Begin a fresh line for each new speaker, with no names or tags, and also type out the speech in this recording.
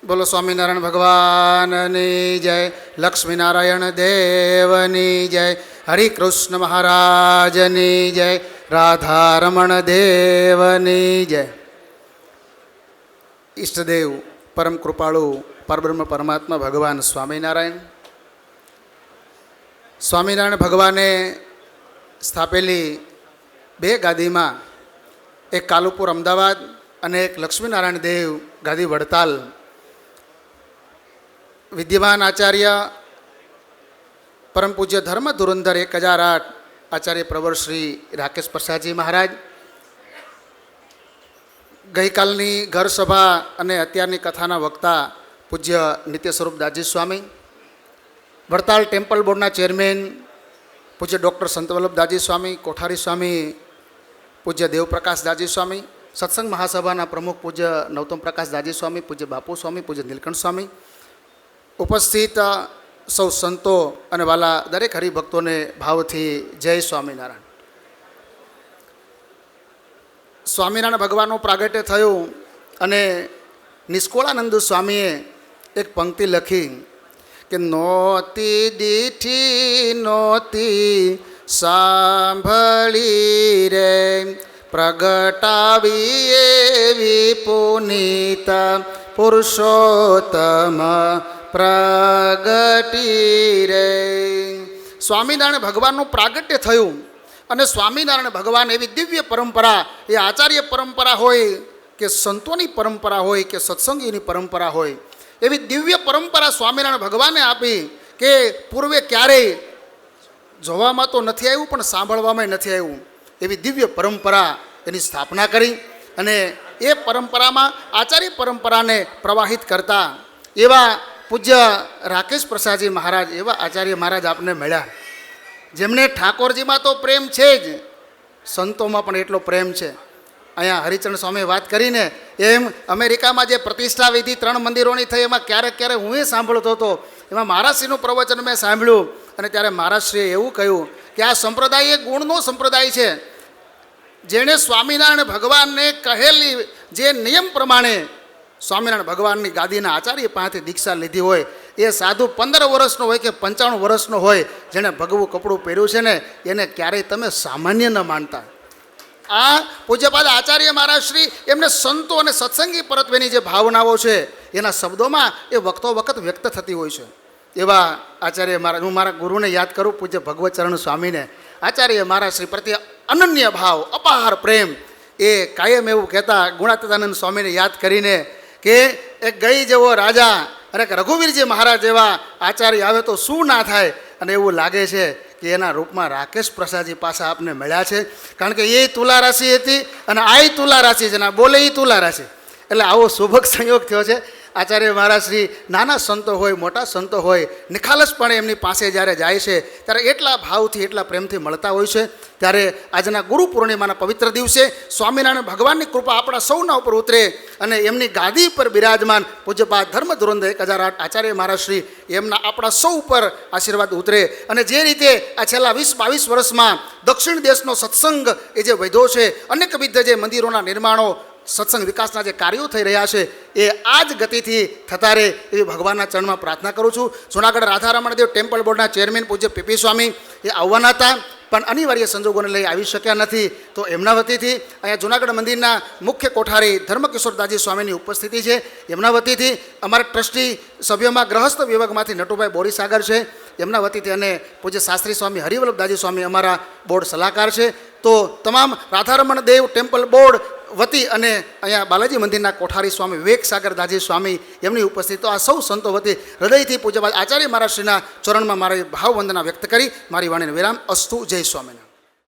બોલો સ્વામિનારાયણ ભગવાનની જય, લક્ષ્મીનારાયણ દેવની જય, હરિકૃષ્ણ મહારાજની જય, રાધારમણ દેવની જય. ઈષ્ટદેવ પરમ કૃપાળુ પરબ્રહ્મ પરમાત્મા ભગવાન સ્વામિનારાયણ ભગવાને સ્થાપેલી બે ગાદીમાં, એક કાલુપુર અમદાવાદ અને એક લક્ષ્મીનારાયણ દેવ ગાદી વડતાલ, વિદ્યમાન આચાર્ય પરમ પૂજ્ય ધર્મ ધુરંધર 1008 આચાર્ય પ્રવર શ્રી રાકેશ પ્રસાદજી મહારાજ, ગઈકાલની ઘર સભા અને અત્યારની કથાના વક્તા પૂજ્ય નિત્ય સ્વરૂપ દાસજી સ્વામી, વડતાલ ટેમ્પલ બોર્ડના ચેરમેન પૂજ્ય ડૉક્ટર સંતવલ્લભ દાસજી સ્વામી, કોઠારી સ્વામી પૂજ્ય દેવપ્રકાશ દાસજી સ્વામી, સત્સંગ મહાસભાના પ્રમુખ પૂજ્ય નવતમ પ્રકાશ દાસજી સ્વામી, પૂજ્ય બાપુ સ્વામી, પૂજ્ય નીલકંઠ સ્વામી, ઉપસ્થિત સૌ સંતો અને વાલા દરેક હરિભક્તોને ભાવથી જય સ્વામિનારાયણ. સ્વામિનારાયણ ભગવાનનું પ્રાગટ્ય થયું અને નિષ્કોળાનંદ સ્વામીએ એક પંક્તિ લખી કે નોતી દીઠી નોતી સાંભળી રે, પ્રગટાવી એવી પુનીત પુરુષોત્તમ પ્રગટી રે. સ્વામિનારાયણ ભગવાનનું પ્રાગટ્ય થયું અને સ્વામિનારાયણ ભગવાન એવી દિવ્ય પરંપરા, એ આચાર્ય પરંપરા હોય કે સંતોની પરંપરા હોય કે સત્સંગીની પરંપરા હોય, એવી દિવ્ય પરંપરા સ્વામિનારાયણ ભગવાને આપી કે પૂર્વે ક્યારેય જોવામાં તો નથી આવ્યું પણ સાંભળવામાં નથી આવ્યું. એવી દિવ્ય પરંપરા એની સ્થાપના કરી અને એ પરંપરામાં આચાર્ય પરંપરાને પ્રવાહિત કરતા એવા પૂજ્ય રાકેશ પ્રસાદજી મહારાજ, એવા આચાર્ય મહારાજ આપને મળ્યા, જેમને ઠાકોરજીમાં તો પ્રેમ છે જ, સંતોમાં પણ એટલો પ્રેમ છે. અહીંયા હરિચરણ સ્વામીએ વાત કરીને એમ અમેરિકામાં જે પ્રતિષ્ઠા વિધિ 3 મંદિરોની થઈ, એમાં ક્યારેક ક્યારેક હું એ સાંભળતો હતો, એમાં મહારાજશ્રીનું પ્રવચન મેં સાંભળ્યું અને ત્યારે મહારાજશ્રીએ એવું કહ્યું કે આ સંપ્રદાય એ ગુણનો સંપ્રદાય છે. જેણે સ્વામિનારાયણ ભગવાનને કહેલી જે નિયમ પ્રમાણે સ્વામિનારાયણ ભગવાનની ગાદીના આચાર્ય પાસેથી દીક્ષા લીધી હોય, એ સાધુ 15 વર્ષનો હોય કે 95 વર્ષનો હોય, જેણે ભગવું કપડું પહેર્યું છે ને, એને ક્યારેય તમે સામાન્ય ન માનતા. આ પૂજ્યપાદ આચાર્ય મહારાજ શ્રી એમને સંતો અને સત્સંગી પરત્વેની જે ભાવનાઓ છે એના શબ્દોમાં એ વખતો વખત વ્યક્ત થતી હોય છે. એવા આચાર્ય મહારાજ, હું મારા ગુરુને યાદ કરું, પૂજ્ય ભગવતચરણ સ્વામીને, આચાર્ય મહારાજ શ્રી પ્રત્યે અનન્ય ભાવ, અપાર પ્રેમ. એ કાયમ એવું કહેતા ગુણાતીતાનંદ સ્વામીને યાદ કરીને કે એક ગઈ જેવો રાજા અને રઘુવીરજી મહારાજ જેવા આચાર્ય આવે તો શું ના થાય. અને એવું લાગે છે કે એના રૂપમાં રાકેશ પ્રસાદજી પાસે આપને મળ્યા છે, કારણ કે એ તુલા રાશિ હતી અને આ તુલા રાશિ છે, અને બોલે એ તુલા રાશિ. એટલે આવો શુભક સંયોગ થયો છે. આચાર્ય મહારાજ શ્રી નાના સંતો હોય, મોટા સંતો હોય, નિખાલસપણે એમની પાસે જ્યારે જાય છે ત્યારે એટલા ભાવથી, એટલા પ્રેમથી મળતા હોય છે. ત્યારે આજના ગુરુ પૂર્ણિમાના પવિત્ર દિવસે સ્વામિનારાયણ ભગવાનની કૃપા આપણા સૌના ઉપર ઉતરે અને એમની ગાદી પર બિરાજમાન પૂજ્યપાદ ધર્મ ધુરંધર 1008 આચાર્ય મહારાજ શ્રી એમના આપણા સૌ ઉપર આશીર્વાદ ઉતરે. અને જે રીતે આ છેલ્લા 20-22 વર્ષમાં દક્ષિણ દેશનો સત્સંગ એ જે વધ્યો છે, અનેકવિધ જે મંદિરોના નિર્માણો, સત્સંગ વિકાસના જે કાર્યો થઈ રહ્યા છે, એ આ જ ગતિથી થતા રહે એવી ભગવાનના ચરણમાં પ્રાર્થના કરું છું. જૂનાગઢ રાધારમણ દેવ ટેમ્પલ બોર્ડના ચેરમેન પૂજ્ય પીપી સ્વામી એ આવવાના હતા પણ અનિવાર્ય સંજોગોને લઈ આવી શક્યા નથી, તો એમના વતીથી અહીંયા જૂનાગઢ મંદિરના મુખ્ય કોઠારી ધર્મકિશોર દાસજી સ્વામીની ઉપસ્થિતિ છે. એમના વતીથી અમારા ટ્રસ્ટી સભ્યોમાં ગ્રહસ્થ વિભાગમાંથી નટુભાઈ બોરીસાગર છે, એમના વતીથી અને પૂજ્ય શાસ્ત્રી સ્વામી હરિવલ્લભ દાસજી સ્વામી અમારા બોર્ડ સલાહકાર છે. તો તમામ રાધારમણ દેવ ટેમ્પલ બોર્ડ વતી અને અહીંયા બાલાજી મંદિરના કોઠારી સ્વામી વિવેક સાગર દાસજી સ્વામી એમની ઉપસ્થિત, તો આ સૌ સંતો વતી હૃદયથી પૂજ્યપાદ આચાર્ય મહારાજ શ્રીના ચરણમાં મારી ભાવવંદના વ્યક્ત કરી મારી વાણીને વિરામ. અસ્તુ. જય સ્વામિનારાયણ.